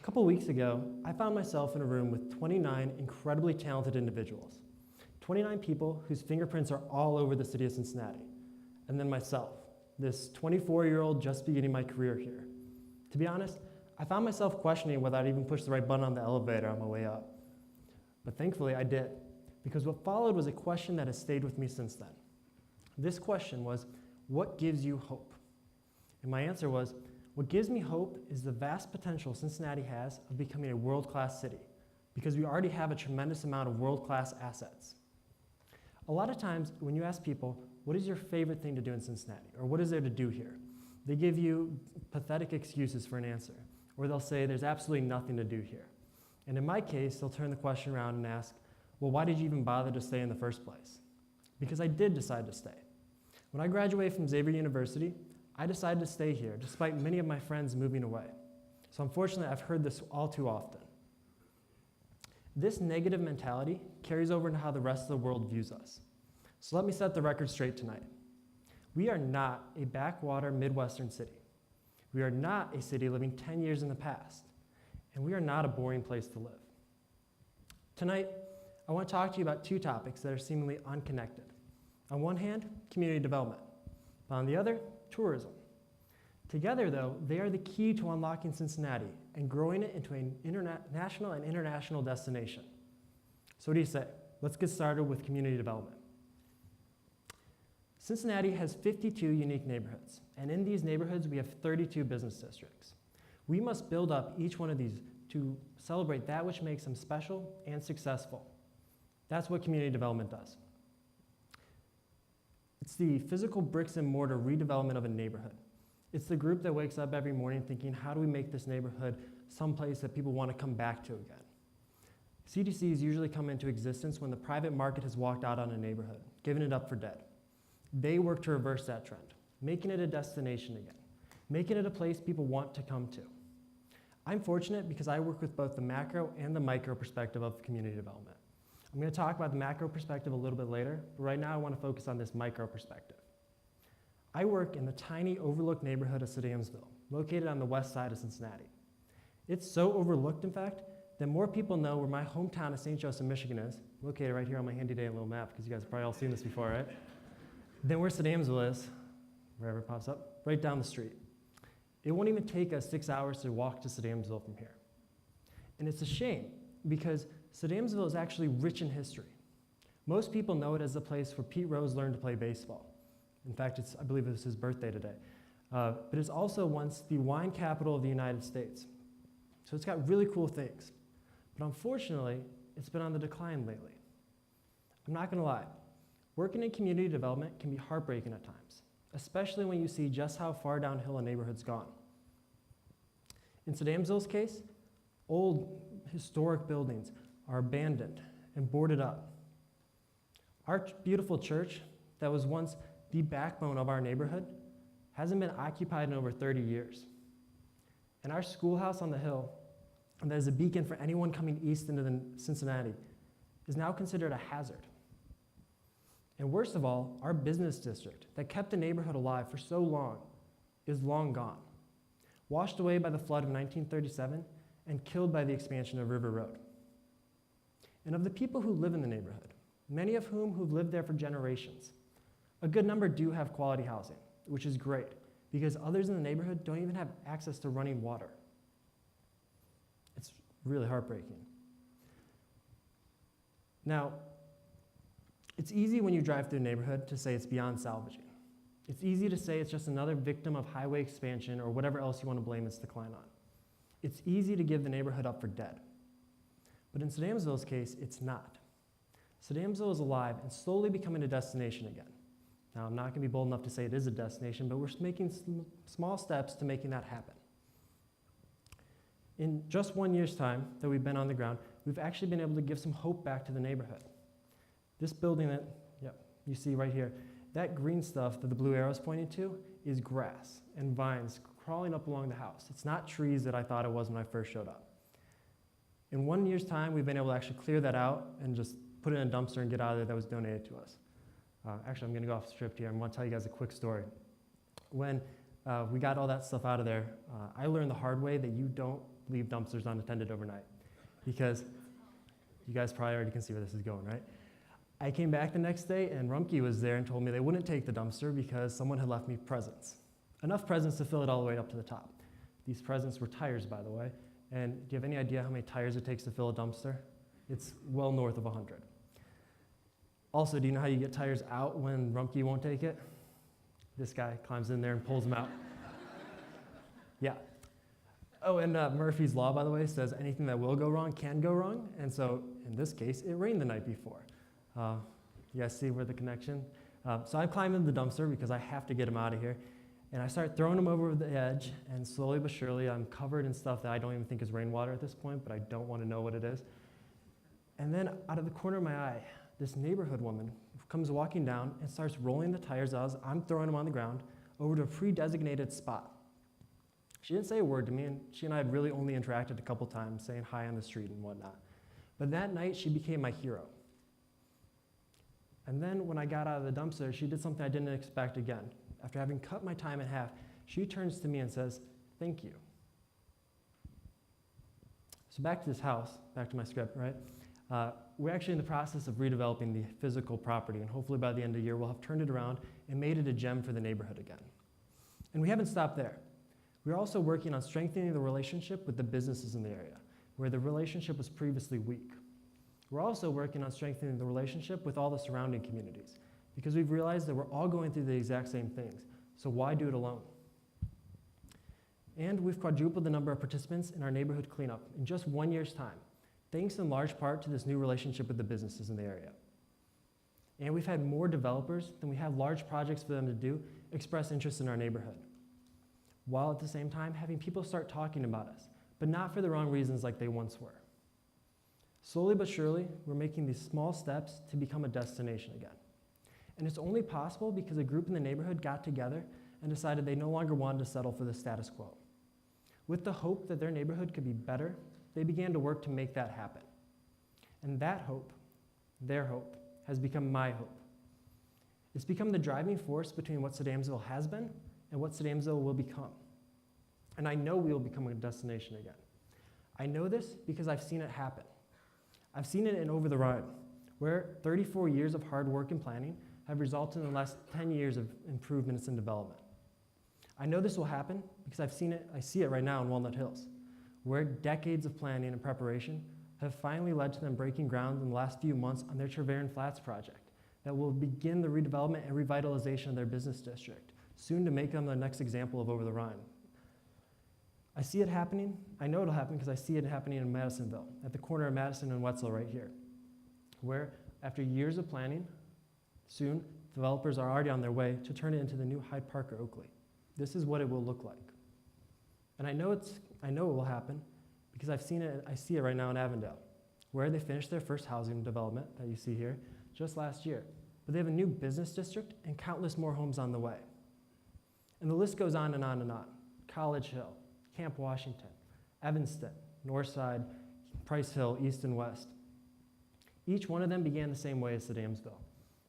A couple weeks ago, I found myself in a room with 29 incredibly talented individuals. 29 people whose fingerprints are all over the city of Cincinnati. And then myself, this 24-year-old just beginning my career here. To be honest, I found myself questioning whether I'd even push the right button on the elevator on my way up. But thankfully I did, because what followed was a question that has stayed with me since then. This question was, what gives you hope? And my answer was, what gives me hope is the vast potential Cincinnati has of becoming a world-class city, because we already have a tremendous amount of world-class assets. A lot of times when you ask people, what is your favorite thing to do in Cincinnati, or what is there to do here? They give you pathetic excuses for an answer, or they'll say there's absolutely nothing to do here. And in my case, they'll turn the question around and ask, well, why did you even bother to stay in the first place? Because I did decide to stay. When I graduated from Xavier University, I decided to stay here, despite many of my friends moving away. So unfortunately, I've heard this all too often. This negative mentality carries over into how the rest of the world views us. So let me set the record straight tonight. We are not a backwater Midwestern city. We are not a city living 10 years in the past. And we are not a boring place to live. Tonight, I want to talk to you about two topics that are seemingly unconnected. On one hand, community development. But on the other, tourism. Together, though, they are the key to unlocking Cincinnati and growing it into an national and international destination. So what do you say? Let's get started with community development. Cincinnati has 52 unique neighborhoods, and in these neighborhoods, we have 32 business districts. We must build up each one of these to celebrate that which makes them special and successful. That's what community development does. It's the physical bricks and mortar redevelopment of a neighborhood. It's the group that wakes up every morning thinking, how do we make this neighborhood someplace that people want to come back to again? CDCs usually come into existence when the private market has walked out on a neighborhood, giving it up for dead. They work to reverse that trend, making it a destination again, making it a place people want to come to. I'm fortunate because I work with both the macro and the micro perspective of community development. I'm going to talk about the macro perspective a little bit later, but right now I want to focus on this micro perspective. I work in the tiny overlooked neighborhood of Sedamsville, located on the west side of Cincinnati. It's so overlooked, in fact, that more people know where my hometown of St. Joseph, Michigan is, located right here on my handy dandy little map, because you guys have probably all seen this before, right? Then where Sedamsville is, wherever it pops up, right down the street. It won't even take us 6 hours to walk to Sedamsville from here. And it's a shame, because Sedamsville is actually rich in history. Most people know it as the place where Pete Rose learned to play baseball. In fact, I believe it was his birthday today. But it's also once the wine capital of the United States. So it's got really cool things. But unfortunately, it's been on the decline lately. I'm not going to lie. Working in community development can be heartbreaking at times, especially when you see just how far downhill a neighborhood's gone. In Sedamsville's case, old historic buildings are abandoned and boarded up. Our beautiful church, that was once the backbone of our neighborhood, hasn't been occupied in over 30 years. And our schoolhouse on the hill, that is a beacon for anyone coming east into Cincinnati, is now considered a hazard. And worst of all, our business district that kept the neighborhood alive for so long is long gone, washed away by the flood of 1937 and killed by the expansion of River Road. And of the people who live in the neighborhood, many of whom who've lived there for generations, a good number do have quality housing, which is great, because others in the neighborhood don't even have access to running water. It's really heartbreaking. Now, it's easy when you drive through a neighborhood to say it's beyond salvaging. It's easy to say it's just another victim of highway expansion or whatever else you want to blame its decline on. It's easy to give the neighborhood up for dead. But in Sedamsville's case, it's not. Sedamsville is alive and slowly becoming a destination again. Now, I'm not going to be bold enough to say it is a destination, but we're making small steps to making that happen. In just 1 year's time that we've been on the ground, we've actually been able to give some hope back to the neighborhood. This building that you see right here, that green stuff that the blue arrow is pointing to is grass and vines crawling up along the house. It's not trees that I thought it was when I first showed up. In 1 year's time, we've been able to actually clear that out and just put it in a dumpster and get out of there that was donated to us. Actually, I'm going to go off script here. I'm going to tell you guys a quick story. When we got all that stuff out of there, I learned the hard way that you don't leave dumpsters unattended overnight, because you guys probably already can see where this is going, right? I came back the next day and Rumpke was there and told me they wouldn't take the dumpster because someone had left me presents. Enough presents to fill it all the way up to the top. These presents were tires, by the way. And do you have any idea how many tires it takes to fill a dumpster? It's well north of 100. Also, do you know how you get tires out when Rumpke won't take it? This guy climbs in there and pulls them out. Yeah. Oh, and Murphy's Law, by the way, says anything that will go wrong can go wrong. And so in this case, it rained the night before. You guys see where the connection? So I climb in the dumpster because I have to get him out of here. And I start throwing him over the edge, and slowly but surely, I'm covered in stuff that I don't even think is rainwater at this point, but I don't want to know what it is. And then out of the corner of my eye, this neighborhood woman comes walking down and starts rolling the tires as I'm throwing them on the ground over to a pre-designated spot. She didn't say a word to me, and she and I had really only interacted a couple times, saying hi on the street and whatnot. But that night, she became my hero. And then when I got out of the dumpster, she did something I didn't expect again. After having cut my time in half, she turns to me and says, "Thank you." So back to this house, back to my script, right? We're actually in the process of redeveloping the physical property, and hopefully by the end of the year, we'll have turned it around and made it a gem for the neighborhood again. And we haven't stopped there. We're also working on strengthening the relationship with the businesses in the area, where the relationship was previously weak. We're also working on strengthening the relationship with all the surrounding communities, because we've realized that we're all going through the exact same things, so why do it alone? And we've quadrupled the number of participants in our neighborhood cleanup in just 1 year's time, thanks in large part to this new relationship with the businesses in the area. And we've had more developers than we have large projects for them to do express interest in our neighborhood, while at the same time having people start talking about us, but not for the wrong reasons like they once were. Slowly but surely, we're making these small steps to become a destination again. And it's only possible because a group in the neighborhood got together and decided they no longer wanted to settle for the status quo. With the hope that their neighborhood could be better, they began to work to make that happen. And that hope, their hope, has become my hope. It's become the driving force between what Sedamsville has been and what Sedamsville will become. And I know we will become a destination again. I know this because I've seen it happen. I've seen it in Over the Rhine, where 34 years of hard work and planning have resulted in the last 10 years of improvements and development. I know this will happen because I see it right now in Walnut Hills, where decades of planning and preparation have finally led to them breaking ground in the last few months on their Treveran Flats project that will begin the redevelopment and revitalization of their business district, soon to make them the next example of Over the Rhine. I see it happening. I know it'll happen because I see it happening in Madisonville, at the corner of Madison and Wetzel right here, where after years of planning, soon developers are already on their way to turn it into the new Hyde Park or Oakley. This is what it will look like. And I know it will happen because I see it right now in Avondale, where they finished their first housing development that you see here just last year. But they have a new business district and countless more homes on the way. And the list goes on and on and on. College Hill, Camp Washington, Evanston, Northside, Price Hill, East and West. Each one of them began the same way as Sedamsville,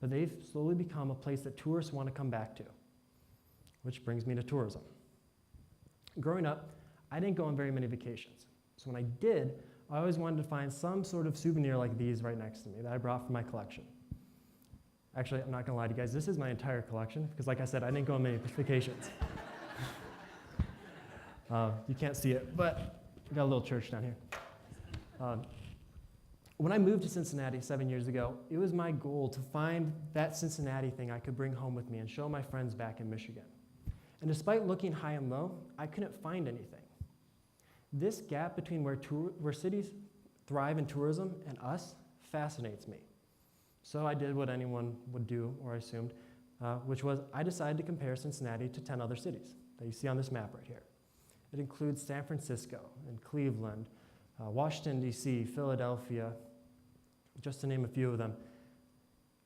but they've slowly become a place that tourists want to come back to, which brings me to tourism. Growing up, I didn't go on very many vacations. So when I did, I always wanted to find some sort of souvenir like these right next to me that I brought from my collection. Actually, I'm not gonna lie to you guys, this is my entire collection, because like I said, I didn't go on many vacations. You can't see it, but we got a little church down here. When I moved to Cincinnati 7 years ago, it was my goal to find that Cincinnati thing I could bring home with me and show my friends back in Michigan. And despite looking high and low, I couldn't find anything. This gap between where cities thrive in tourism and us fascinates me. So I did what anyone would do, or I assumed, which was I decided to compare Cincinnati to 10 other cities that you see on this map right here. It includes San Francisco and Cleveland, Washington, D.C., Philadelphia, just to name a few of them.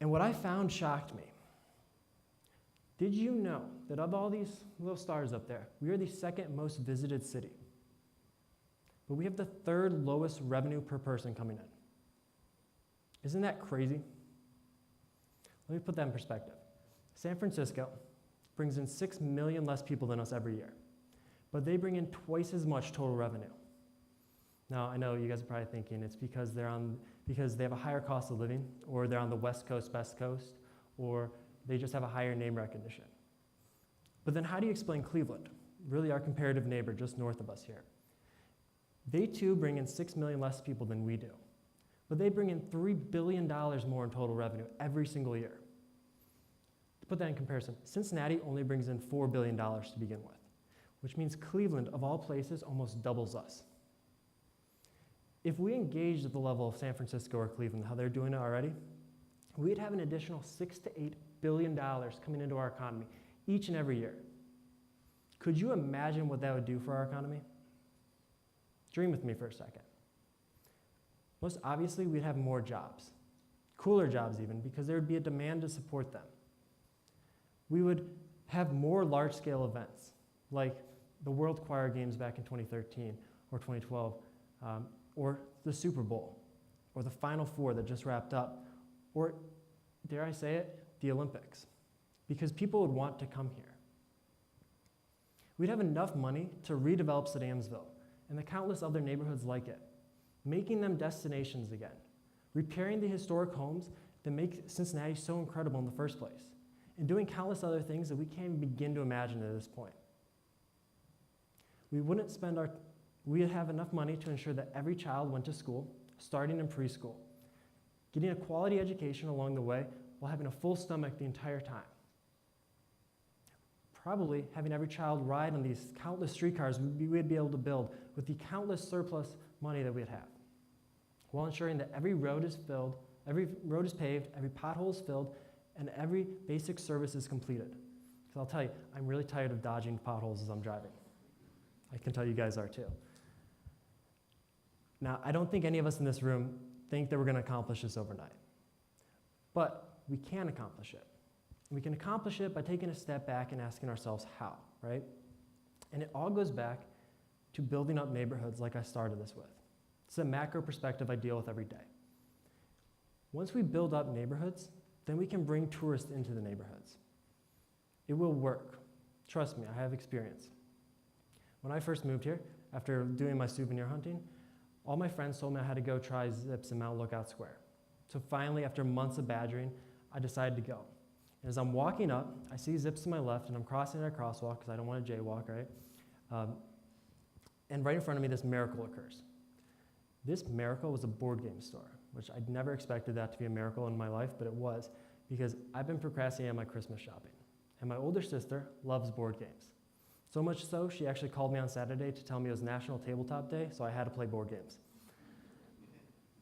And what I found shocked me. Did you know that of all these little stars up there, we are the second most visited city? But we have the third lowest revenue per person coming in. Isn't that crazy? Let me put that in perspective. San Francisco brings in 6 million less people than us every year, but they bring in twice as much total revenue. Now, I know you guys are probably thinking it's because because they have a higher cost of living, or they're on the West Coast, Best Coast, or they just have a higher name recognition. But then how do you explain Cleveland, really our comparative neighbor just north of us here? They too bring in 6 million less people than we do, but they bring in $3 billion more in total revenue every single year. To put that in comparison, Cincinnati only brings in $4 billion to begin with, which means Cleveland, of all places, almost doubles us. If we engaged at the level of San Francisco or Cleveland, how they're doing it already, we'd have an additional $6 to $8 billion coming into our economy each and every year. Could you imagine what that would do for our economy? Dream with me for a second. Most obviously, we'd have more jobs, cooler jobs even, because there would be a demand to support them. We would have more large-scale events, like the World Choir Games back in 2013 or 2012, or the Super Bowl, or the Final Four that just wrapped up, or, dare I say it, the Olympics, because people would want to come here. We'd have enough money to redevelop Sedamsville and the countless other neighborhoods like it, making them destinations again, repairing the historic homes that make Cincinnati so incredible in the first place, and doing countless other things that we can't even begin to imagine at this point. We'd have enough money to ensure that every child went to school, starting in preschool, getting a quality education along the way while having a full stomach the entire time. Probably having every child ride on these countless streetcars we'd be able to build with the countless surplus money that we'd have, while ensuring that every road is paved, every pothole is filled, and every basic service is completed. Because I'll tell you, I'm really tired of dodging potholes as I'm driving. I can tell you guys are too. Now, I don't think any of us in this room think that we're going to accomplish this overnight. But we can accomplish it. We can accomplish it by taking a step back and asking ourselves how, right? And it all goes back to building up neighborhoods like I started this with. It's a macro perspective I deal with every day. Once we build up neighborhoods, then we can bring tourists into the neighborhoods. It will work. Trust me, I have experience. When I first moved here, after doing my souvenir hunting, all my friends told me I had to go try Zips in Mount Lookout Square. So finally, after months of badgering, I decided to go. And as I'm walking up, I see Zips to my left, and I'm crossing at a crosswalk because I don't want to jaywalk, right? And right in front of me, this miracle occurs. This miracle was a board game store, which I'd never expected that to be a miracle in my life, but it was, because I've been procrastinating on my Christmas shopping. And my older sister loves board games. So much so, she actually called me on Saturday to tell me it was National Tabletop Day, so I had to play board games.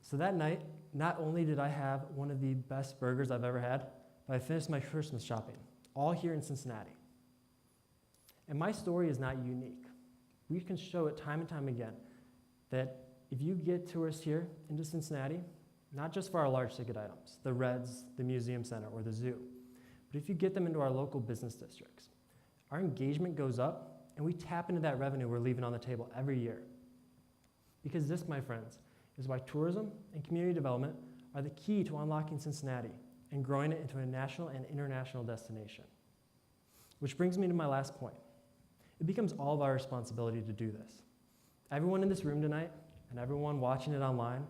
So that night, not only did I have one of the best burgers I've ever had, but I finished my Christmas shopping, all here in Cincinnati. And my story is not unique. We can show it time and time again that if you get tourists here into Cincinnati, not just for our large ticket items, the Reds, the Museum Center, or the zoo, but if you get them into our local business districts, our engagement goes up, and we tap into that revenue we're leaving on the table every year. Because this, my friends, is why tourism and community development are the key to unlocking Cincinnati and growing it into a national and international destination. Which brings me to my last point. It becomes all of our responsibility to do this. Everyone in this room tonight, and everyone watching it online,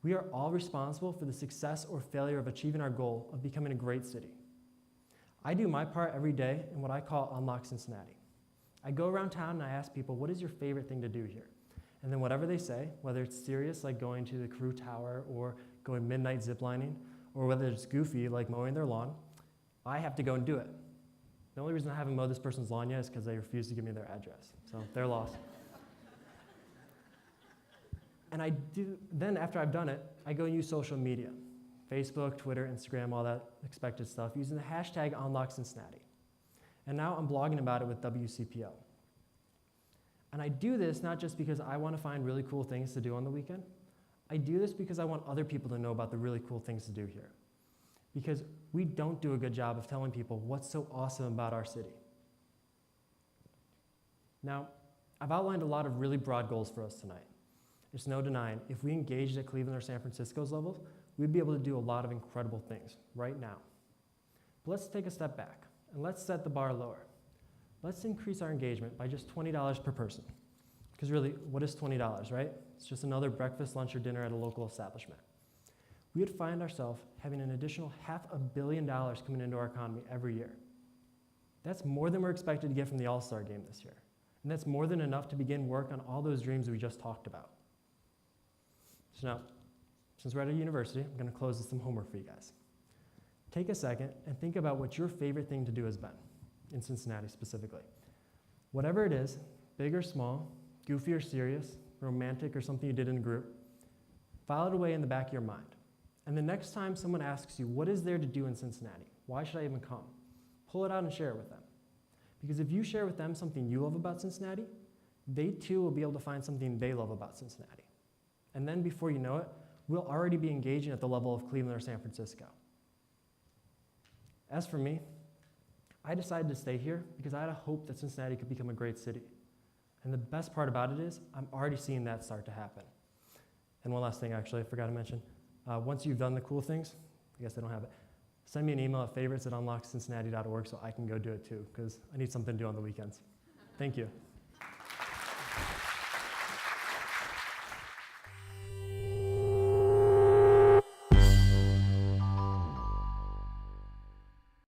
we are all responsible for the success or failure of achieving our goal of becoming a great city. I do my part every day in what I call Unlock Cincinnati. I go around town and I ask people, what is your favorite thing to do here? And then whatever they say, whether it's serious like going to the Crew Tower or going midnight ziplining, or whether it's goofy like mowing their lawn, I have to go and do it. The only reason I haven't mowed this person's lawn yet is because they refuse to give me their address. So they're lost. And then after I've done it, I go and use social media. Facebook, Twitter, Instagram, all that expected stuff, using the hashtag #UnlockCincinnati. And now I'm blogging about it with WCPO. And I do this not just because I want to find really cool things to do on the weekend. I do this because I want other people to know about the really cool things to do here. Because we don't do a good job of telling people what's so awesome about our city. Now, I've outlined a lot of really broad goals for us tonight. There's no denying, if we engaged at Cleveland or San Francisco's levels, we'd be able to do a lot of incredible things right now. But let's take a step back, and let's set the bar lower. Let's increase our engagement by just $20 per person. Because really, what is $20, right? It's just another breakfast, lunch, or dinner at a local establishment. We would find ourselves having an additional $500 million coming into our economy every year. That's more than we're expected to get from the All-Star game this year. And that's more than enough to begin work on all those dreams we just talked about. So now, since we're at a university, I'm going to close with some homework for you guys. Take a second and think about what your favorite thing to do has been, in Cincinnati specifically. Whatever it is, big or small, goofy or serious, romantic or something you did in a group, file it away in the back of your mind. And the next time someone asks you, what is there to do in Cincinnati? Why should I even come? Pull it out and share it with them. Because if you share with them something you love about Cincinnati, they too will be able to find something they love about Cincinnati. And then before you know it, we'll already be engaging at the level of Cleveland or San Francisco. As for me, I decided to stay here because I had a hope that Cincinnati could become a great city. And the best part about it is I'm already seeing that start to happen. And one last thing, actually, I forgot to mention. Once you've done the cool things, I guess I don't have it, send me an email at favorites@unlockcincinnati.org so I can go do it too, because I need something to do on the weekends. Thank you.